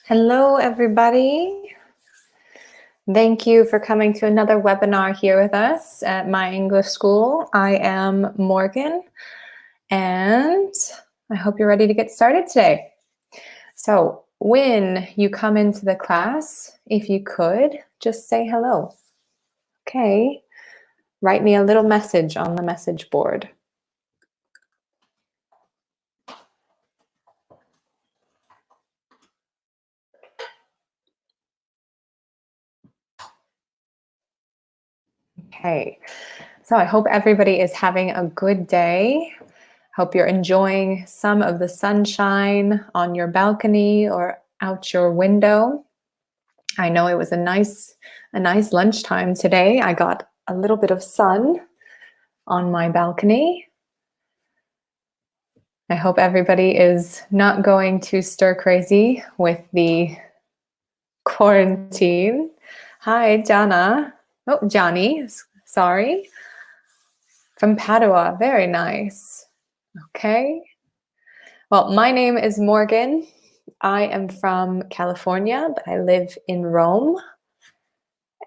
Hello, everybody. Thank you for coming to another webinar here with us at My English School. I am Morgan, and I hope you're ready to get started today. So when you come into the class, if you could, just say hello. Okay, write me a little message on the message board. Okay, so I hope everybody is having a good day. Hope you're enjoying some of the sunshine on your balcony or out your window. I know it was a nice lunchtime today. I got a little bit of sun on my balcony. I hope everybody is not going to stir crazy with the quarantine. Hi, Jana. Oh, Johnny, sorry. From Padua, very nice. Okay. Well, my name is Morgan. I am from California, but I live in Rome.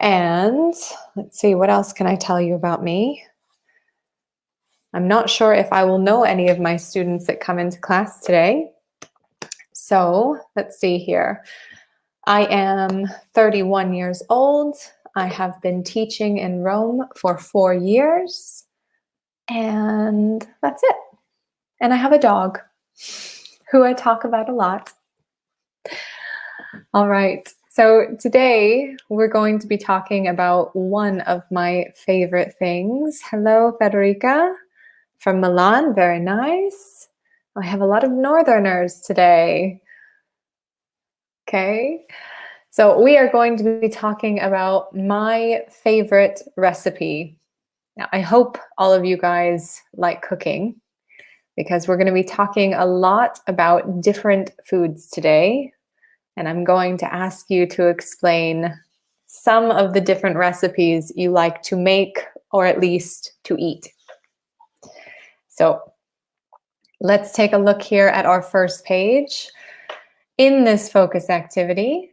And let's see, what else can I tell you about me? I'm not sure if I will know any of my students that come into class today. So let's see here. I am 31 years old. I have been teaching in Rome for 4 years. And that's it. And I have a dog who I talk about a lot. All right. So today we're going to be talking about one of my favorite things. Hello, Federica from Milan. Very nice. I have a lot of Northerners today. Okay. So we are going to be talking about my favorite recipe. Now, I hope all of you guys like cooking because we're going to be talking a lot about different foods today. And I'm going to ask you to explain some of the different recipes you like to make or at least to eat. So let's take a look here at our first page. In this focus activity,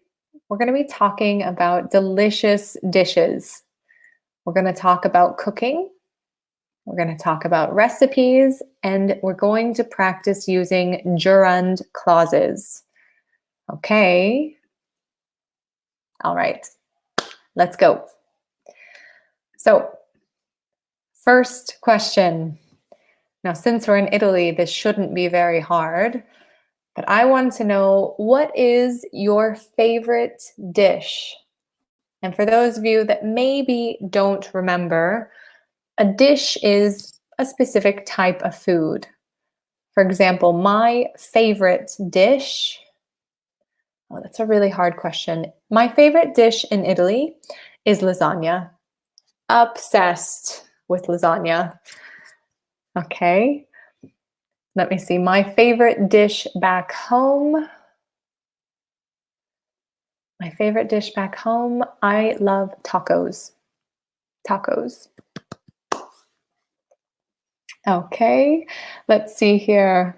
we're going to be talking about delicious dishes. We're going to talk about cooking. We're going to talk about recipes, and we're going to practice using gerund clauses. Okay. All right. Let's go. So, first question. Now, since we're in Italy, this shouldn't be very hard, but I want to know, what is your favorite dish? And for those of you that maybe don't remember, a dish is a specific type of food. For example, my favorite dish, oh, that's a really hard question. My favorite dish in Italy is lasagna. Obsessed with lasagna. Okay. Let me see. My favorite dish back home. My favorite dish back home, I love tacos. Tacos. Okay, let's see here.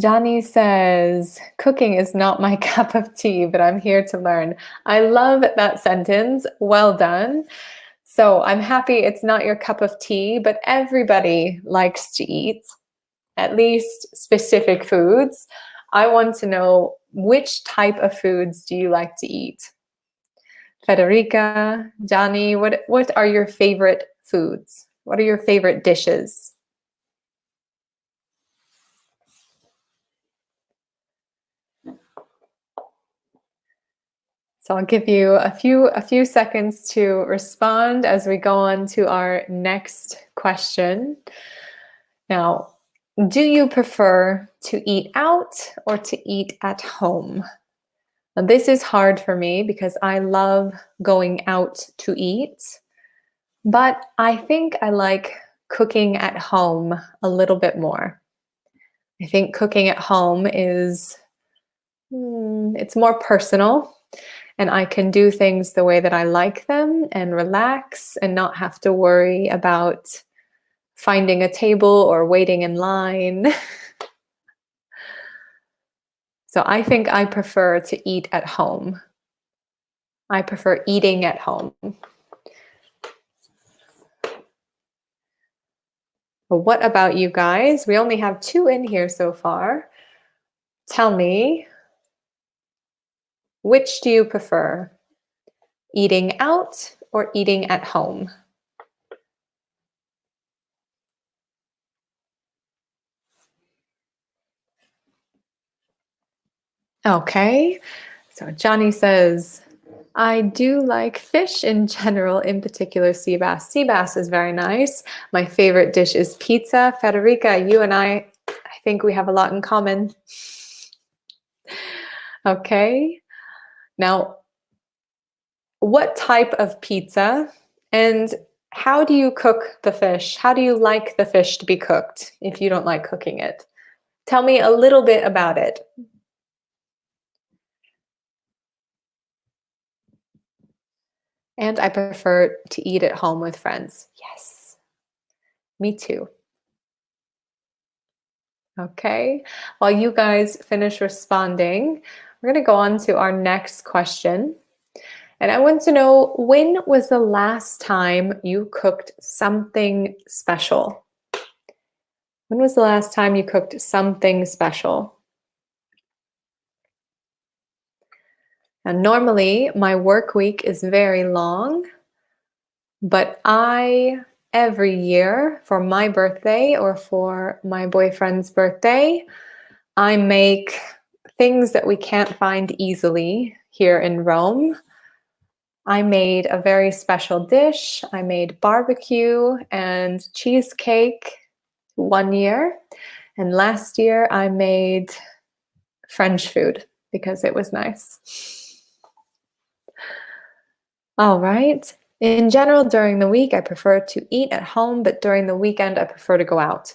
Johnny says, cooking is not my cup of tea, but I'm here to learn. I love that sentence. Well done. So I'm happy it's not your cup of tea, but everybody likes to eat, at least specific foods. I want to know, which type of foods do you like to eat? Federica, Johnny, what are your favorite foods? What are your favorite dishes? So I'll give you a few seconds to respond as we go on to our next question. Now, do you prefer to eat out or to eat at home? Now, this is hard for me because I love going out to eat, but I think I like cooking at home a little bit more. I think cooking at home is, it's more personal. And I can do things the way that I like them and relax and not have to worry about finding a table or waiting in line. So I think I prefer to eat at home. I prefer eating at home. But what about you guys? We only have 2 in here so far. Tell me, which do you prefer? Eating out or eating at home? Okay, so Johnny says, I do like fish in general, in particular sea bass. Sea bass is very nice. My favorite dish is pizza. Federica, you and I think we have a lot in common. Okay, now, what type of pizza and how do you cook the fish? How do you like the fish to be cooked if you don't like cooking it? Tell me a little bit about it. And I prefer to eat at home with friends. Yes, me too. Okay, while you guys finish responding, we're going to go on to our next question. And I want to know, when was the last time you cooked something special? When was the last time you cooked something special? Now, normally my work week is very long, but every year for my birthday or for my boyfriend's birthday, I make things that we can't find easily here in Rome. I made a very special dish. I made barbecue and cheesecake one year. And last year I made French food because it was nice. All right. In general, during the week, I prefer to eat at home, but during the weekend, I prefer to go out.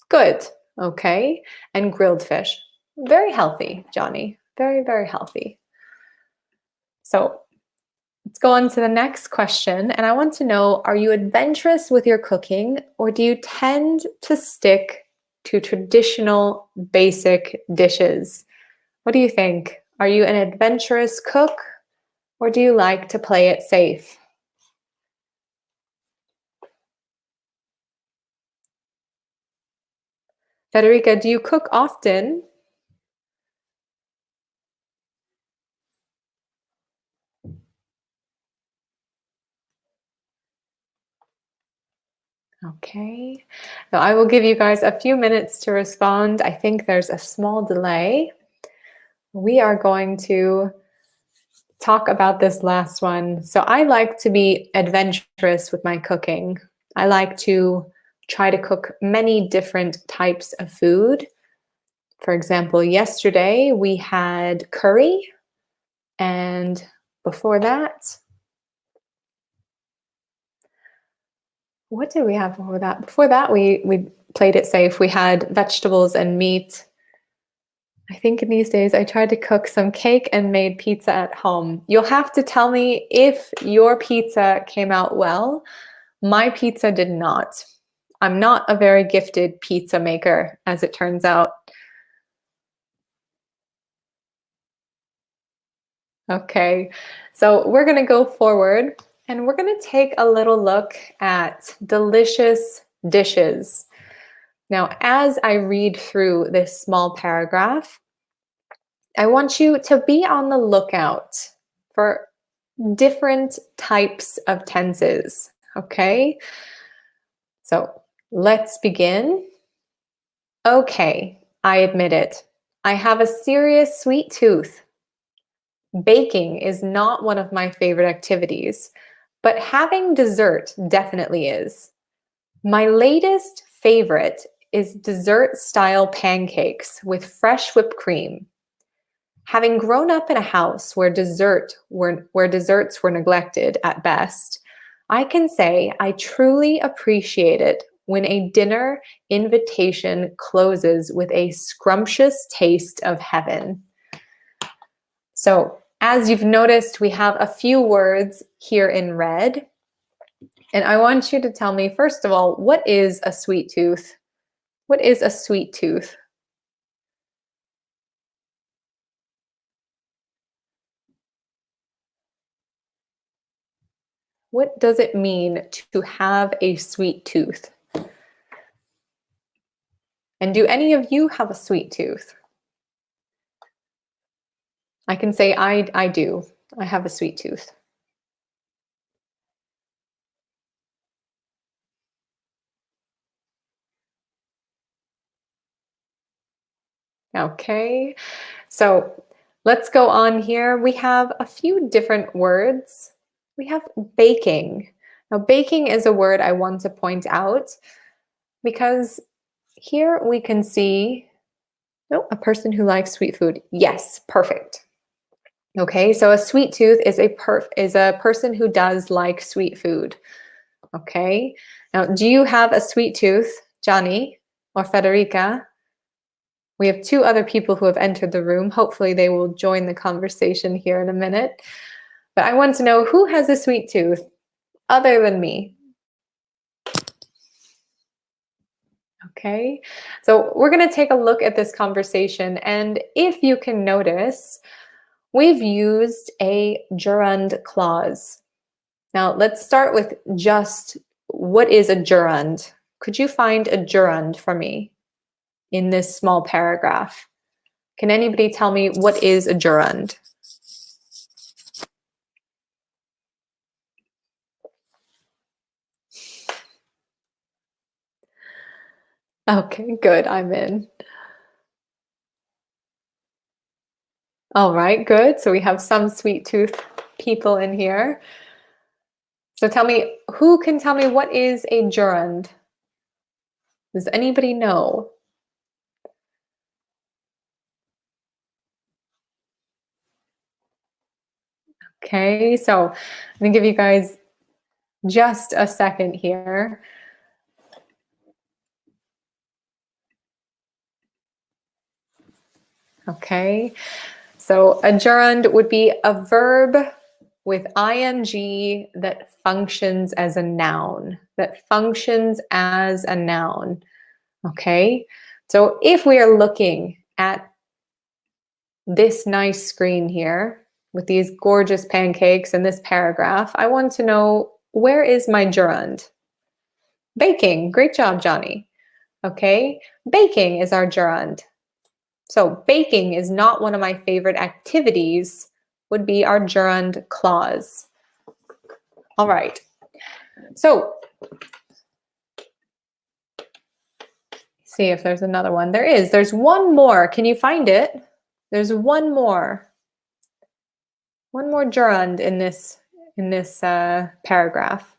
Good. Okay. And grilled fish. Very healthy, Johnny. Very, very healthy. So let's go on to the next question. And I want to know, are you adventurous with your cooking or do you tend to stick to traditional basic dishes? What do you think? Are you an adventurous cook or do you like to play it safe? Federica, do you cook often? Okay. Now I will give you guys a few minutes to respond. I think there's a small delay. We are going to talk about this last one. So I like to be adventurous with my cooking. I like to try to cook many different types of food. For example, yesterday we had curry, and before that, what did we have before that? Before that, we played it safe. We had vegetables and meat. I think in these days I tried to cook some cake and made pizza at home. You'll have to tell me if your pizza came out well. My pizza did not. I'm not a very gifted pizza maker, as it turns out. Okay, so we're going to go forward and we're going to take a little look at delicious dishes. Now, as I read through this small paragraph, I want you to be on the lookout for different types of tenses, okay? So let's begin. Okay, I admit it. I have a serious sweet tooth. Baking is not one of my favorite activities, but having dessert definitely is. My latest favorite is dessert-style pancakes with fresh whipped cream. Having grown up in a house where desserts were neglected at best, I can say I truly appreciate it when a dinner invitation closes with a scrumptious taste of heaven. So, as you've noticed, we have a few words here in red. And I want you to tell me, first of all, what is a sweet tooth? What is a sweet tooth? What does it mean to have a sweet tooth? And do any of you have a sweet tooth? I can say I do. I have a sweet tooth. Okay, so let's go on here. We have a few different words. We have baking. Now, baking is a word I want to point out because here we can see, oh, a person who likes sweet food. Yes, perfect. Okay, so a sweet tooth is a person who does like sweet food. Okay, now do you have a sweet tooth, Johnny or Federica? We have two other people who have entered the room. Hopefully they will join the conversation here in a minute. But I want to know who has a sweet tooth other than me. Okay, so we're going to take a look at this conversation. And if you can notice, we've used a gerund clause. Now let's start with just what is a gerund? Could you find a gerund for me in this small paragraph? Can anybody tell me what is a gerund? Okay, good, I'm in. All right, good. So we have some sweet tooth people in here. So tell me, who can tell me what is a gerund? Does anybody know? Okay, so I'm gonna give you guys just a second here. Okay, so a gerund would be a verb with ing that functions as a noun, Okay, so if we are looking at this nice screen here with these gorgeous pancakes and this paragraph, I want to know, where is my gerund? Baking. Great job, Johnny. Okay, baking is our gerund. So baking is not one of my favorite activities, would be our gerund clause. All right, so see if there's another one. There's one more. Can you find it? There's one more gerund in this paragraph.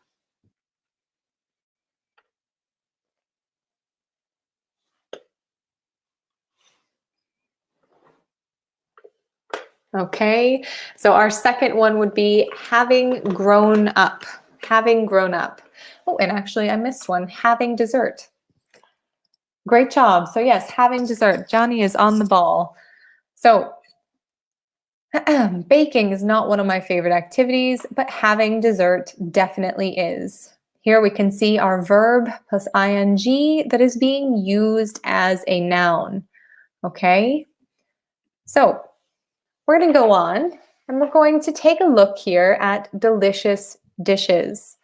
Okay, so our second one would be having grown up. Having grown up. Oh, and actually I missed one. Having dessert. Great job. So yes, having dessert. Johnny is on the ball. So baking is not one of my favorite activities, but having dessert definitely is. Here we can see our verb plus ing that is being used as a noun. Okay, so we're going to go on and we're going to take a look here at delicious dishes.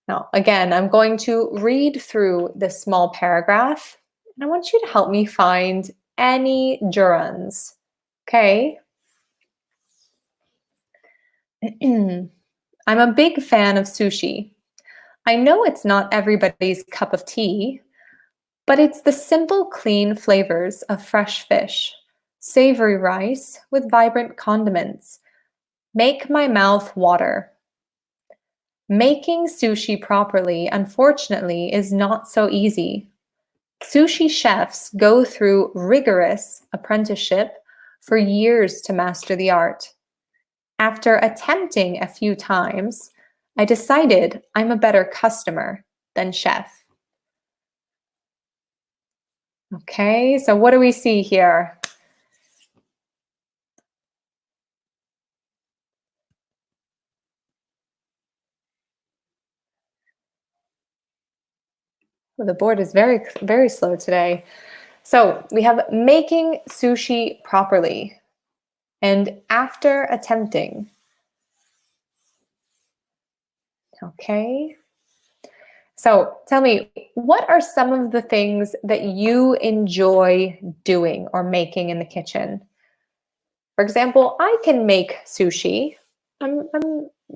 Now, again, I'm going to read through this small paragraph and I want you to help me find any gerunds. Okay. I'm a big fan of sushi. I know it's not everybody's cup of tea, but it's the simple, clean flavors of fresh fish, savory rice with vibrant condiments. Make my mouth water. Making sushi properly, unfortunately, is not so easy. Sushi chefs go through rigorous apprenticeship for years to master the art. After attempting a few times, I decided I'm a better customer than chef. Okay, so what do we see here? Well, the board is very, very slow today. So we have making sushi properly. And after attempting, Okay. So tell me, what are some of the things that you enjoy doing or making in the kitchen? For example, I can make sushi. I'm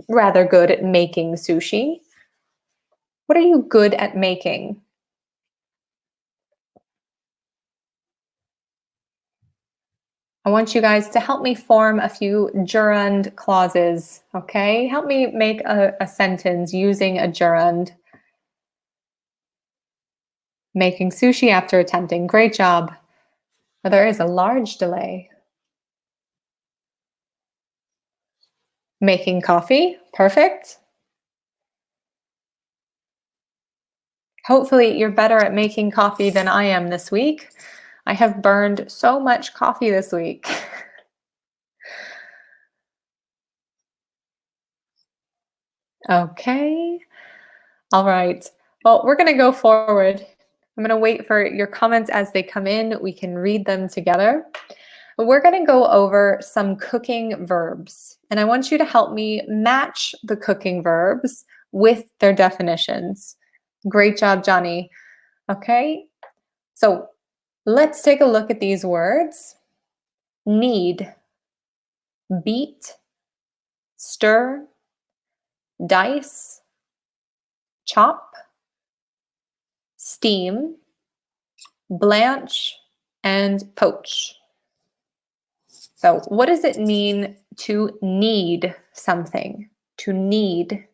rather good at making sushi. What are you good at making? I want you guys to help me form a few gerund clauses, okay? Help me make a sentence using a gerund. Making sushi after attempting. Great job. There is a large delay. Making coffee. Perfect. Hopefully, you're better at making coffee than I am this week. I have burned so much coffee this week. Okay. All right. Well, we're going to go forward. I'm going to wait for your comments as they come in. We can read them together. We're going to go over some cooking verbs, and I want you to help me match the cooking verbs with their definitions. Great job, Johnny. Okay. So let's take a look at these words. Knead, beat, stir, dice, chop, steam, blanch, and poach. So what does it mean to knead something? To knead.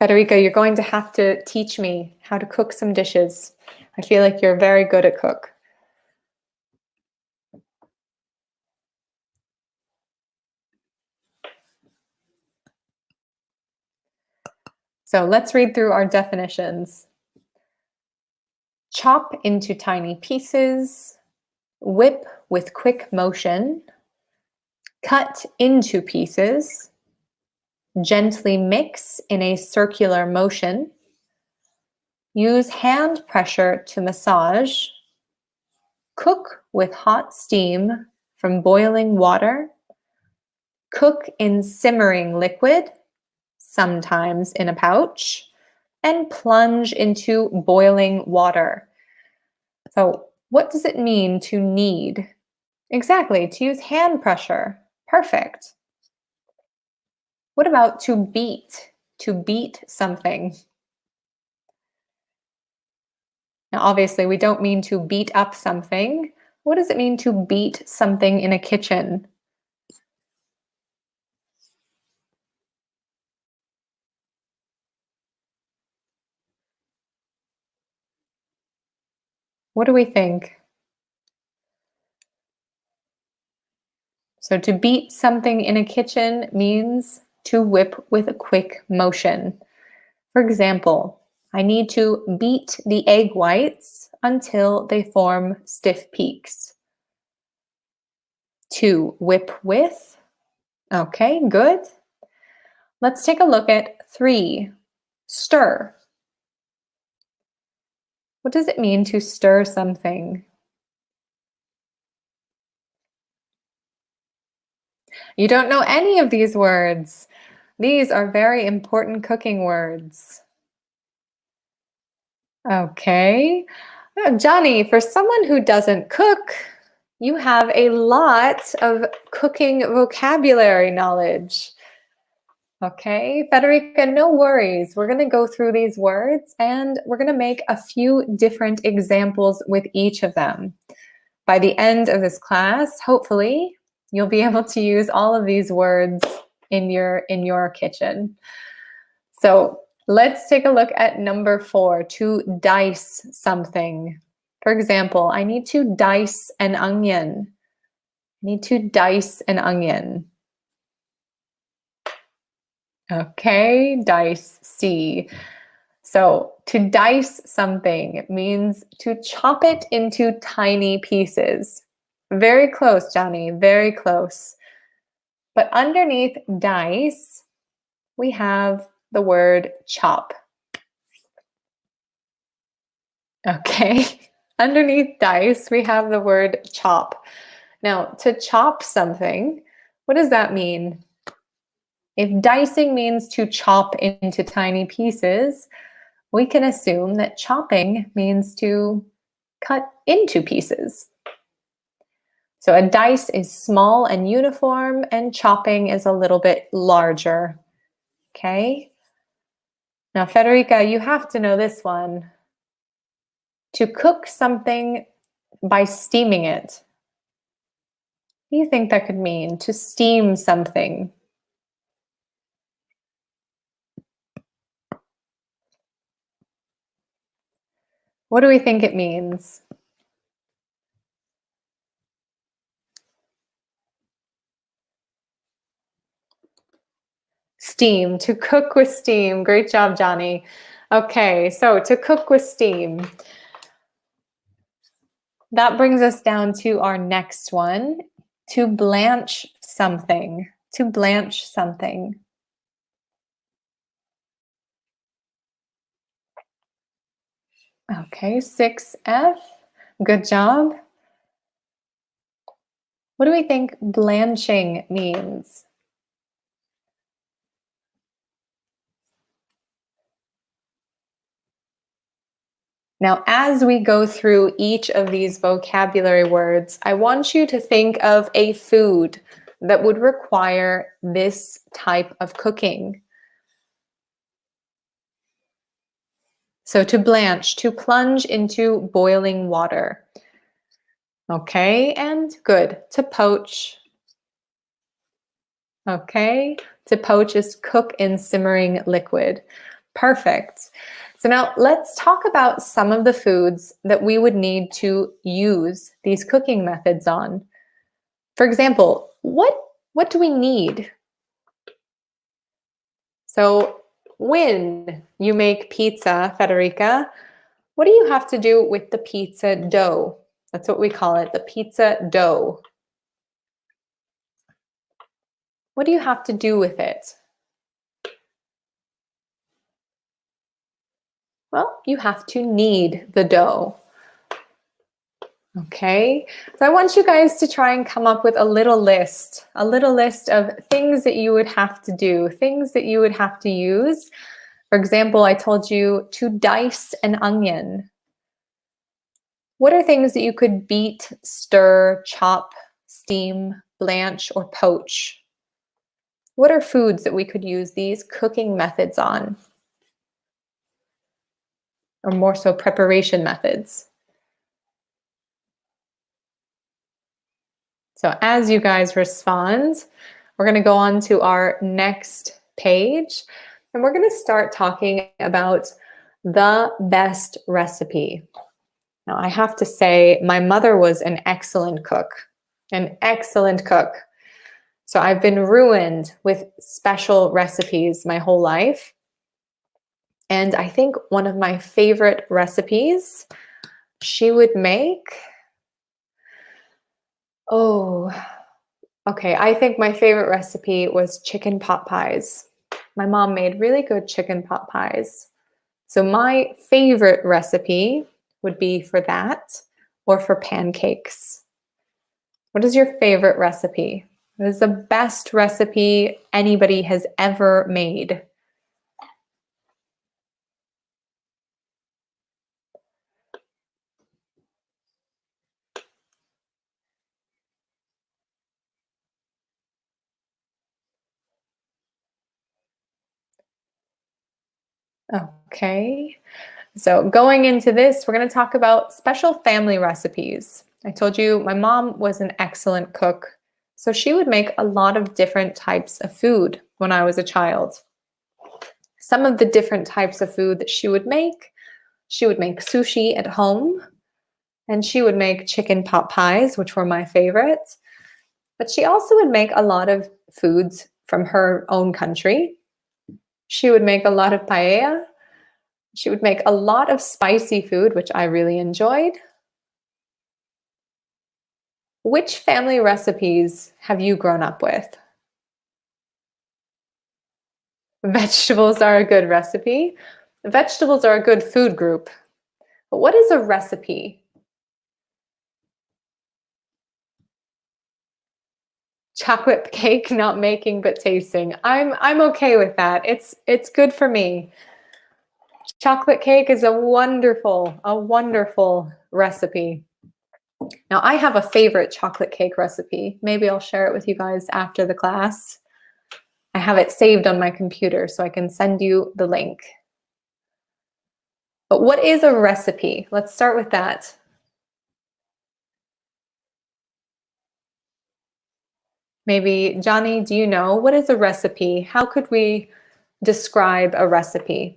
Federica, you're going to have to teach me how to cook some dishes. I feel like you're very good at cook. So let's read through our definitions. Chop into tiny pieces, whip with quick motion, cut into pieces, gently mix in a circular motion, use hand pressure to massage, cook with hot steam from boiling water, cook in simmering liquid, sometimes in a pouch, and plunge into boiling water. So, what does it mean to knead? Exactly, to use hand pressure. Perfect. What about to beat? To beat something. Now, obviously, we don't mean to beat up something. What does it mean to beat something in a kitchen? What do we think? So to beat something in a kitchen means to whip with a quick motion. For example, I need to beat the egg whites until they form stiff peaks. To whip with. Okay, good. Let's take a look at 3. Stir. What does it mean to stir something? You don't know any of these words. These are very important cooking words. Okay. Johnny, for someone who doesn't cook, you have a lot of cooking vocabulary knowledge. Okay, Federica, no worries. We're going to go through these words and we're going to make a few different examples with each of them. By the end of this class, hopefully, you'll be able to use all of these words in your kitchen. So let's take a look at number 4, to dice something. For example, I need to dice an onion. I need to dice an onion. Okay, dice, C. So to dice something means to chop it into tiny pieces. Very close, Johnny, very close. But underneath dice, we have the word chop. Okay, underneath dice, we have the word chop. Now, to chop something, What does that mean? If dicing means to chop into tiny pieces, we can assume that chopping means to cut into pieces. So a dice is small and uniform, and chopping is a little bit larger. Okay? Now, Federica, you have to know this one. To cook something by steaming it. What do you think that could mean? To steam something. What do we think it means? Steam, to cook with steam. Great job, Johnny. Okay, so to cook with steam. That brings us down to our next one, to blanch something. To blanch something. Okay, 6F. Good job. What do we think blanching means? Now, as we go through each of these vocabulary words, I want you to think of a food that would require this type of cooking. So to blanch, to plunge into boiling water. Okay, and good. To poach. Okay, to poach is cook in simmering liquid. Perfect. So now let's talk about some of the foods that we would need to use these cooking methods on. For example, what do we need? So when you make pizza, Federica, what do you have to do with the pizza dough? That's what we call it, the pizza dough. What do you have to do with it? Well, you have to knead the dough. Okay, so I want you guys to try and come up with a little list of things that you would have to do, things that you would have to use. For example, I told you to dice an onion. What are things that you could beat, stir, chop, steam, blanch, or poach? What are foods that we could use these cooking methods on? Or more so preparation methods. So as you guys respond, we're going to go on to our next page, and we're going to start talking about the best recipe. Now, I have to say, my mother was an excellent cook, an excellent cook. So I've been ruined with special recipes my whole life. And I think one of my favorite recipes she would make, okay, I think my favorite recipe was chicken pot pies. My mom made really good chicken pot pies. So my favorite recipe would be for that or for pancakes. What is your favorite recipe? What is the best recipe anybody has ever made? Okay, so going into this, we're going to talk about special family recipes. I told you my mom was an excellent cook, so she would make a lot of different types of food when I was a child. Some of the different types of food that she would make sushi at home, and she would make chicken pot pies, which were my favorite. But she also would make a lot of foods from her own country. She would make a lot of paella. She would make a lot of spicy food, which I really enjoyed. Which family recipes have you grown up with? Vegetables are a good recipe. Vegetables are a good food group. But what is a recipe? chocolate cake, not making but tasting. I'm okay with that. It's good for me. Chocolate cake is a wonderful recipe. Now, I have a favorite chocolate cake recipe. Maybe I'll share it with you guys after the class. I have it saved on my computer, so I can send you the link. But what is a recipe? Let's start with that. Maybe, Johnny, do you know what is a recipe? How could we describe a recipe?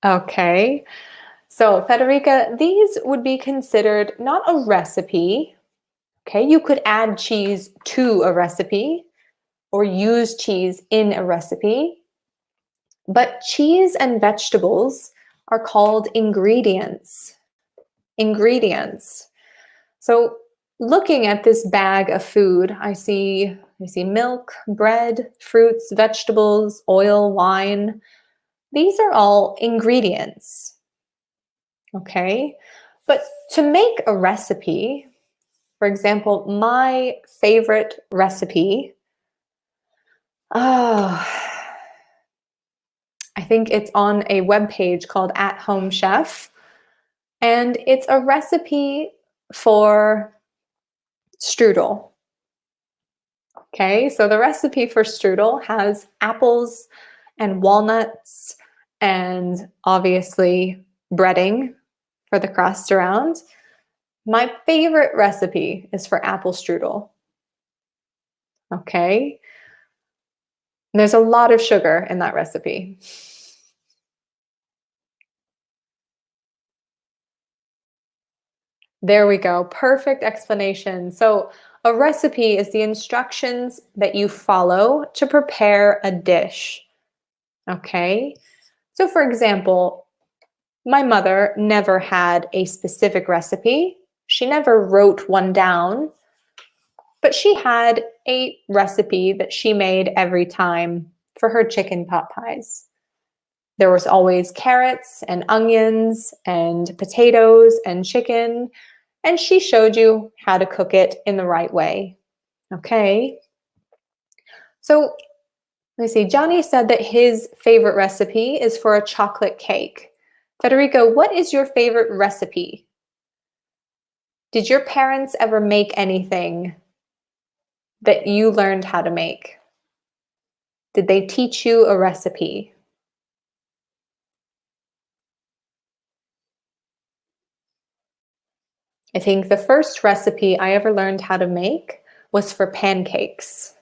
Okay, so Federica, these would be considered not a recipe. Okay, you could add cheese to a recipe or use cheese in a recipe, but cheese and vegetables are called ingredients. Ingredients. So looking at this bag of food, I see milk, bread, fruits, vegetables, oil, wine. These are all ingredients. Okay, but to make a recipe, for example, my favorite recipe, I think it's on a webpage called At Home Chef, and it's a recipe for strudel. Okay, so the recipe for strudel has apples and walnuts and obviously breading for the crust around. My favorite recipe is for apple strudel. Okay, and there's a lot of sugar in that recipe. There we go. Perfect explanation. So a recipe is the instructions that you follow to prepare a dish. Okay. So for example, my mother never had a specific recipe. She never wrote one down, but she had a recipe that she made every time for her chicken pot pies. There was always carrots and onions and potatoes and chicken, and she showed you how to cook it in the right way. Okay. So let me see. Johnny said that his favorite recipe is for a chocolate cake. Federico, what is your favorite recipe? Did your parents ever make anything that you learned how to make? Did they teach you a recipe? I think the first recipe I ever learned how to make was for pancakes.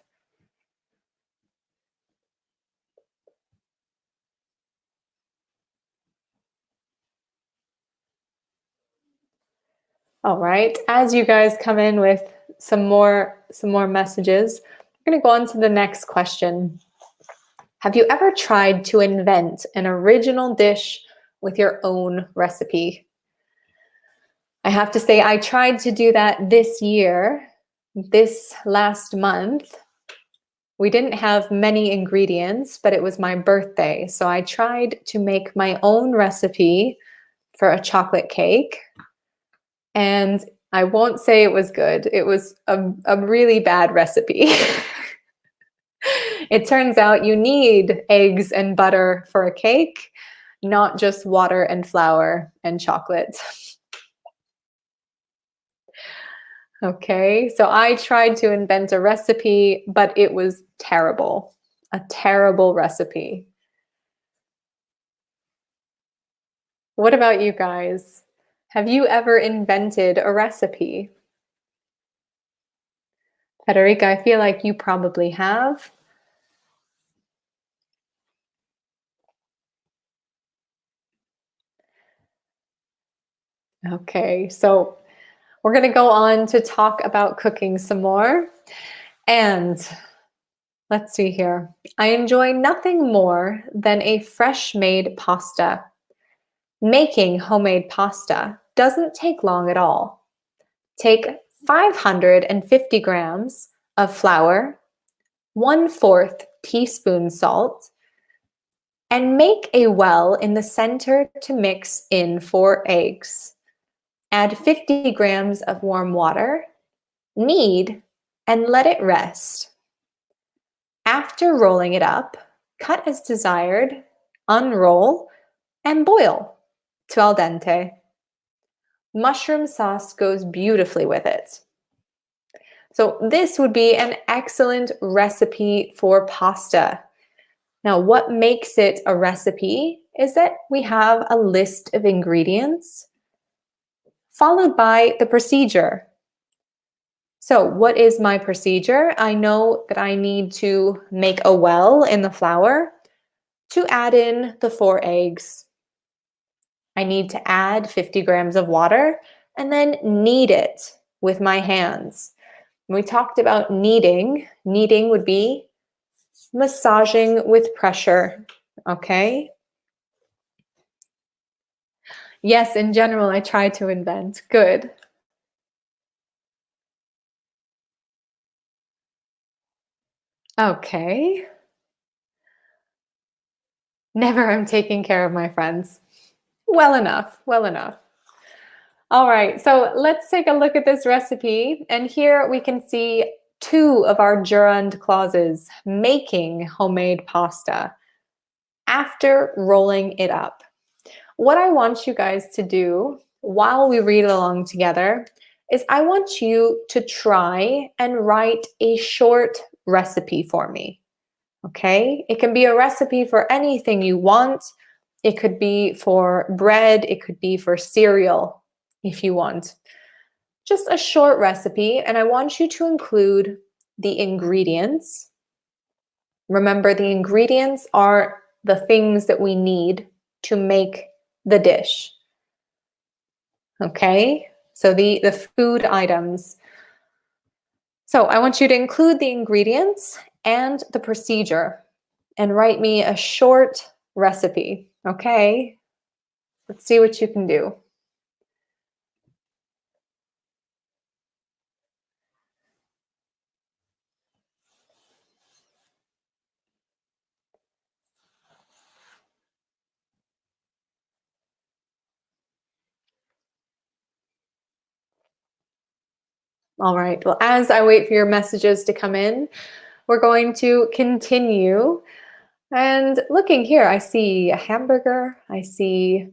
All right, as you guys come in with some more messages, we're going to go on to the next question. Have you ever tried to invent an original dish with your own recipe? I have to say I tried to do that this year, this last month. We didn't have many ingredients, but it was my birthday. So I tried to make my own recipe for a chocolate cake. And I won't say it was good. It was a really bad recipe. It turns out you need eggs and butter for a cake, not just water and flour and chocolate. Okay, so I tried to invent a recipe, but it was terrible. A terrible recipe. What about you guys? Have you ever invented a recipe? Federica, I feel like you probably have. Okay, so we're going to go on to talk about cooking some more. And let's see here. I enjoy nothing more than a fresh made pasta. Making homemade pasta doesn't take long at all. Take 550 grams of flour, 1/4 teaspoon salt, and make a well in the center to mix in 4 eggs. Add 50 grams of warm water, knead, and let it rest. After rolling it up, cut as desired, unroll, and boil to al dente. Mushroom sauce goes beautifully with it. So this would be an excellent recipe for pasta. Now, what makes it a recipe is that we have a list of ingredients followed by the procedure. So what is my procedure? I know that I need to make a well in the flour to add in the 4 eggs. I need to add 50 grams of water and then knead it with my hands. When we talked about kneading, kneading would be massaging with pressure, okay? Yes, in general, I try to invent. Good. Okay. Never I'm taking care of my friends. Well enough, well enough. All right, so let's take a look at this recipe. And here we can see 2 of our gerund clauses, making homemade pasta after rolling it up. What I want you guys to do while we read along together is I want you to try and write a short recipe for me. Okay? It can be a recipe for anything you want. It could be for bread, it could be for cereal if you want. Just a short recipe, and I want you to include the ingredients. Remember, the ingredients are the things that we need to make the dish. Okay? So the food items. So I want you to include the ingredients and the procedure and write me a short recipe. Okay? Let's see what you can do. All right, well, as I wait for your messages to come in, we're going to continue. And looking here, I see a hamburger, I see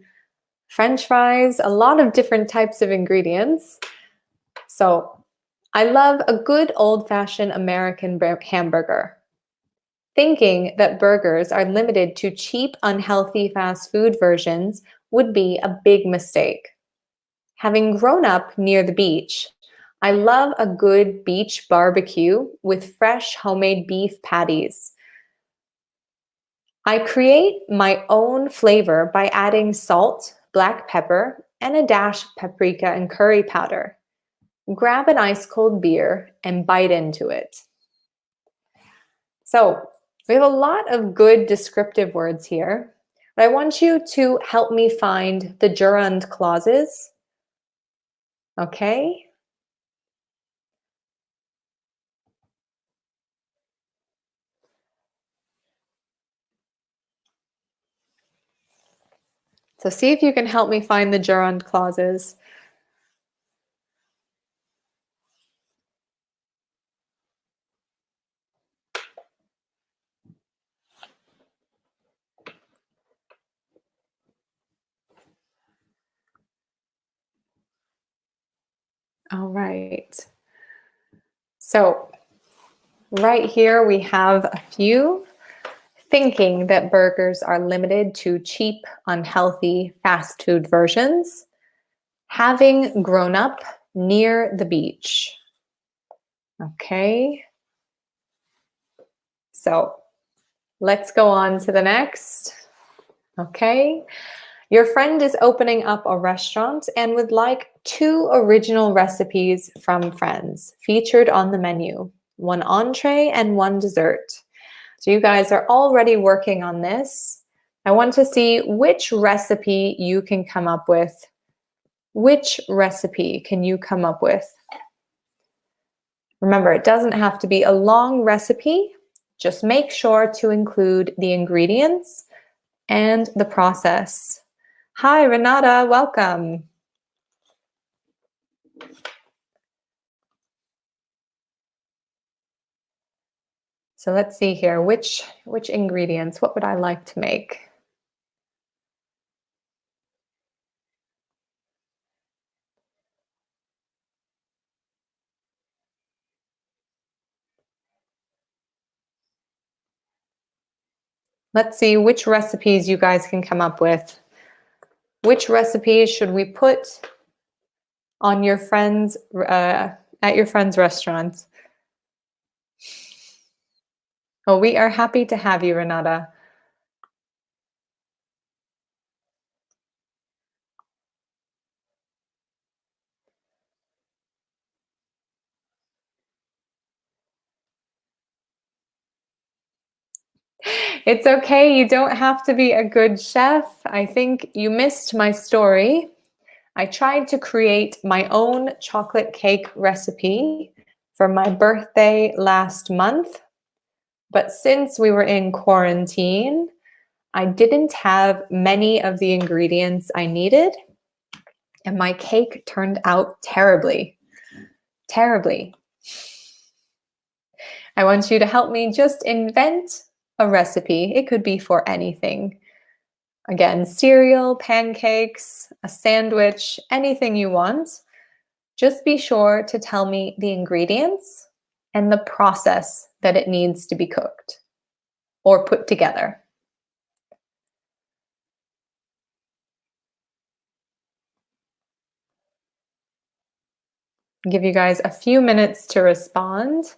French fries, a lot of different types of ingredients. So I love a good old-fashioned American hamburger. Thinking that burgers are limited to cheap, unhealthy fast food versions would be a big mistake. Having grown up near the beach, I love a good beach barbecue with fresh homemade beef patties. I create my own flavor by adding salt, black pepper, and a dash of paprika and curry powder. Grab an ice cold beer and bite into it. So we have a lot of good descriptive words here, but I want you to help me find the gerund clauses. Okay? So see if you can help me find the gerund clauses. All right. So right here we have a few. Thinking that burgers are limited to cheap, unhealthy fast food versions. Having grown up near the beach. Okay. So let's go on to the next. Okay. Your friend is opening up a restaurant and would like 2 original recipes from friends featured on the menu, 1 entree and 1 dessert. So you guys are already working on this. I want to see which recipe you can come up with. Which recipe can you come up with? Remember, it doesn't have to be a long recipe. Just make sure to include the ingredients and the process. Hi, Renata, welcome. So let's see here, which ingredients, what would I like to make? Let's see which recipes you guys can come up with. Which recipes should we put on your friends, at your friend's restaurant? Oh, we are happy to have you, Renata. It's okay. You don't have to be a good chef. I think you missed my story. I tried to create my own chocolate cake recipe for my birthday last month. But since we were in quarantine, I didn't have many of the ingredients I needed. And my cake turned out terribly. Terribly. I want you to help me just invent a recipe. It could be for anything. Again, cereal, pancakes, a sandwich, anything you want. Just be sure to tell me the ingredients and the process that it needs to be cooked or put together. I'll give you guys a few minutes to respond.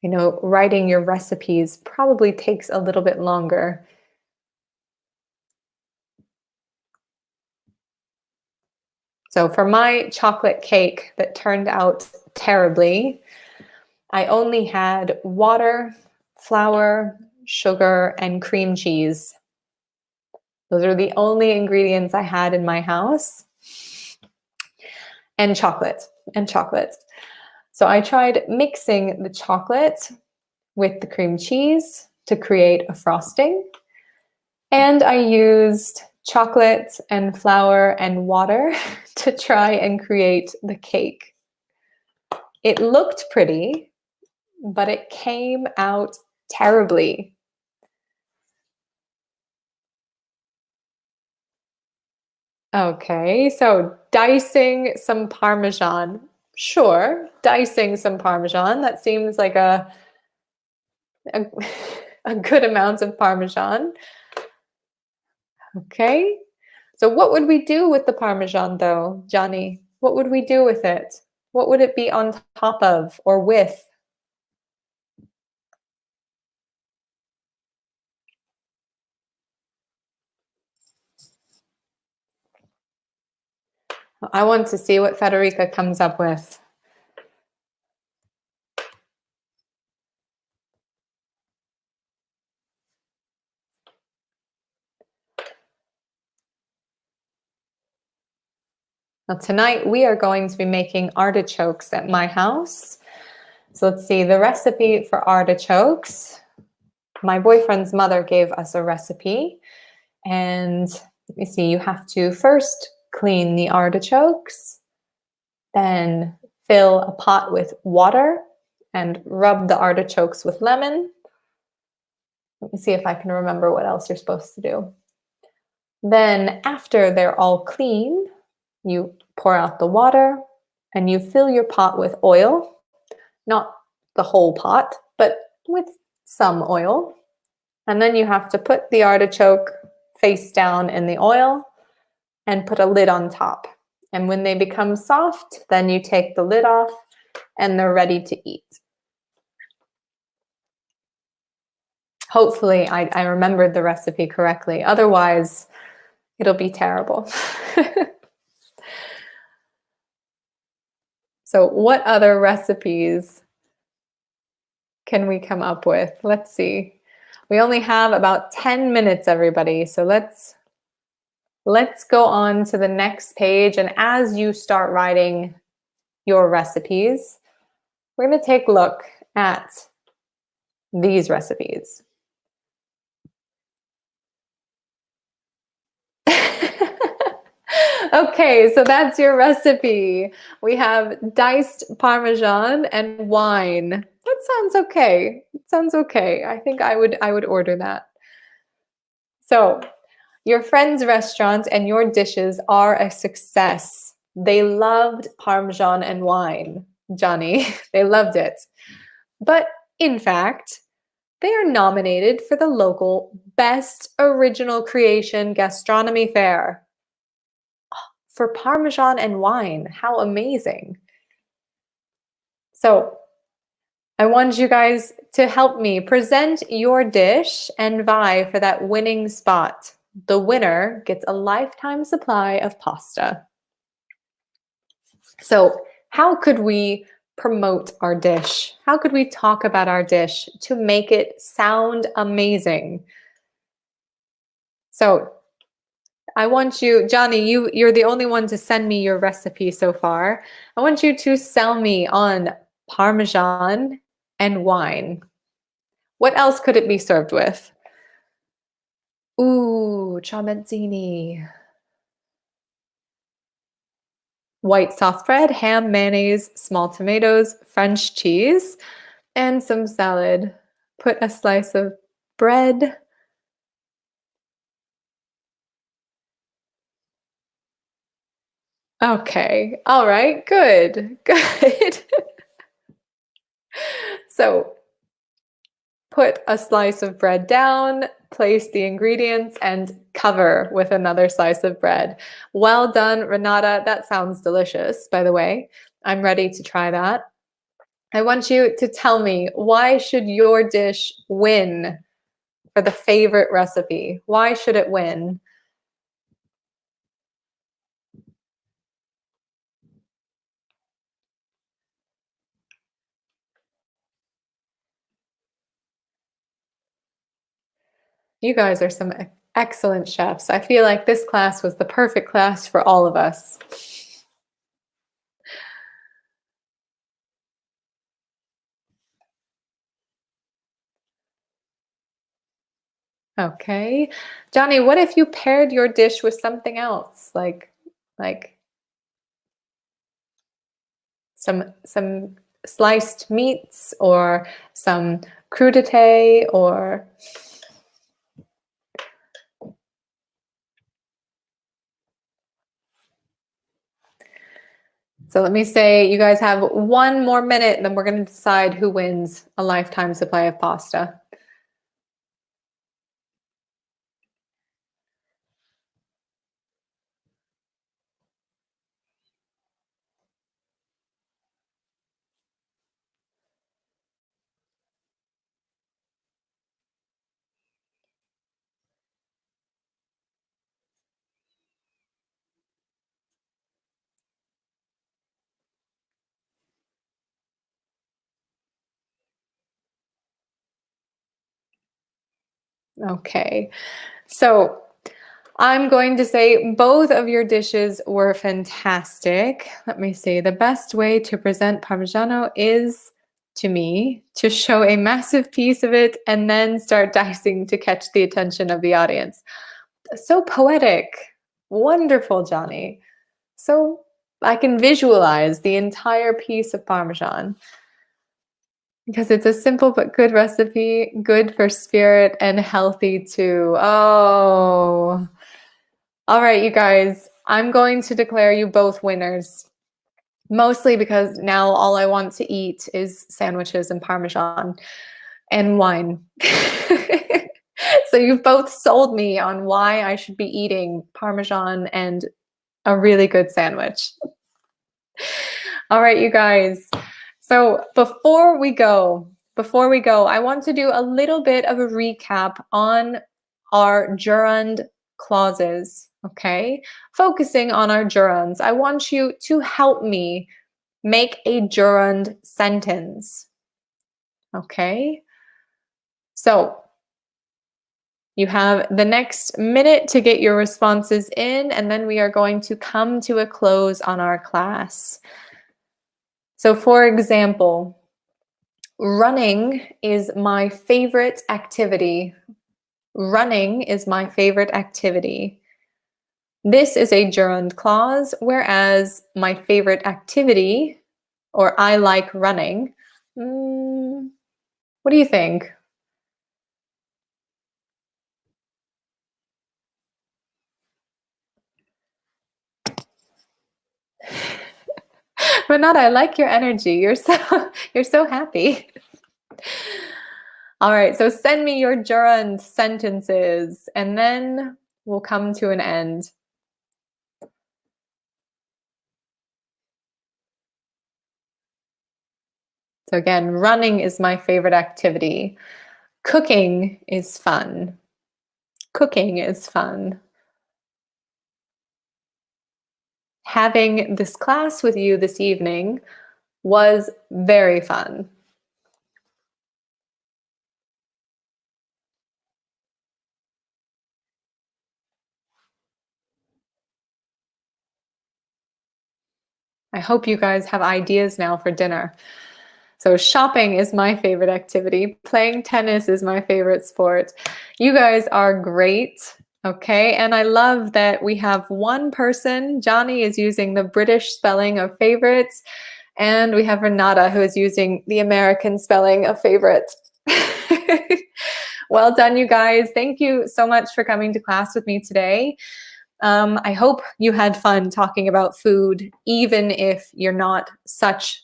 You know, writing your recipes probably takes a little bit longer. So for my chocolate cake that turned out terribly, I only had water, flour, sugar, and cream cheese. Those are the only ingredients I had in my house. And chocolate. So I tried mixing the chocolate with the cream cheese to create a frosting. And I used chocolate and flour and water to try and create the cake. It looked pretty, but it came out terribly. Okay, so dicing some Parmesan. Sure, dicing some Parmesan. That seems like a good amount of Parmesan. Okay, so what would we do with the Parmesan though, Johnny? What would we do with it? What would it be on top of or with? I want to see what Federica comes up with. Now tonight we are going to be making artichokes at my house. So let's see, the recipe for artichokes. My boyfriend's mother gave us a recipe. And let me see, you have to first clean the artichokes, then fill a pot with water and rub the artichokes with lemon. Let me see if I can remember what else you're supposed to do. Then after they're all clean, you pour out the water and you fill your pot with oil, not the whole pot, but with some oil. And then you have to put the artichoke face down in the oil and put a lid on top. And when they become soft, then you take the lid off and they're ready to eat. Hopefully I remembered the recipe correctly. Otherwise, it'll be terrible. So what other recipes can we come up with? Let's see. We only have about 10 minutes, everybody. So let's go on to the next page. And as you start writing your recipes, we're going to take a look at these recipes. Okay, so that's your recipe. We have diced Parmesan and wine. That sounds okay. It sounds okay. I think I would order that. So, your friend's restaurant and your dishes are a success. They loved Parmesan and wine, Johnny. They loved it. But in fact, they are nominated for the local Best Original Creation Gastronomy Fair for Parmesan and wine. How amazing. So, I want you guys to help me present your dish and vie for that winning spot. The winner gets a lifetime supply of pasta. So, how could we promote our dish? How could we talk about our dish to make it sound amazing? So, I want you, Johnny, you're the only one to send me your recipe so far. I want you to sell me on Parmesan and wine. What else could it be served with? Ooh, ciabattini. White soft bread, ham, mayonnaise, small tomatoes, French cheese, and some salad. Put a slice of bread. Okay. All right. Good. Good. So put a slice of bread down, place the ingredients, and cover with another slice of bread. Well done, Renata. That sounds delicious, by the way. I'm ready to try that. I want you to tell me, why should your dish win for the favorite recipe? Why should it win? You guys are some excellent chefs. I feel like this class was the perfect class for all of us. Okay. Johnny, what if you paired your dish with something else? Like some sliced meats or some crudité or so let me say you guys have 1 more minute and then we're going to decide who wins a lifetime supply of pasta. Okay. So I'm going to say both of your dishes were fantastic. Let me see. The best way to present Parmigiano is, to me, to show a massive piece of it and then start dicing to catch the attention of the audience. So poetic. Wonderful, Johnny. So I can visualize the entire piece of Parmesan because it's a simple but good recipe, good for spirit and healthy too. Oh. All right, you guys, I'm going to declare you both winners. Mostly because now all I want to eat is sandwiches and Parmesan and wine. So you've both sold me on why I should be eating Parmesan and a really good sandwich. All right, you guys. So before we go, I want to do a little bit of a recap on our gerund clauses, okay? Focusing on our gerunds, I want you to help me make a gerund sentence, okay? So you have the next minute to get your responses in, and then we are going to come to a close on our class. So for example, Running is my favorite activity. Running is my favorite activity. This is a gerund clause, whereas my favorite activity, or I like running. What do you think? Renata, I like your energy. You're so happy. All right, so send me your gerund sentences and then we'll come to an end. So again, running is my favorite activity. Cooking is fun. Cooking is fun. Having this class with you this evening was very fun. I hope you guys have ideas now for dinner. So shopping is my favorite activity. Playing tennis is my favorite sport. You guys are great. Okay, and I love that we have one person, Johnny, is using the British spelling of favorites, and we have Renata who is using the American spelling of favorite. Well done, you guys. Thank you so much for coming to class with me today. I hope you had fun talking about food, even if you're not such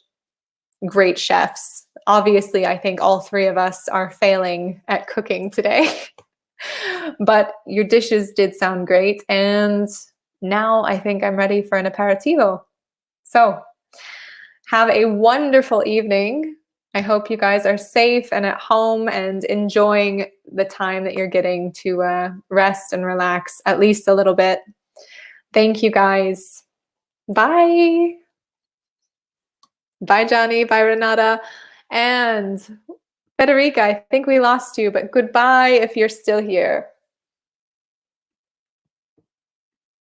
great chefs. Obviously, I think all three of us are failing at cooking today. But your dishes did sound great, and now I think I'm ready for an aperitivo. So have a wonderful evening. I hope you guys are safe and at home and enjoying the time that you're getting to rest and relax at least a little bit. Thank you guys. Bye. Bye, Johnny. Bye, Renata. And Federica, I think we lost you, but goodbye if you're still here.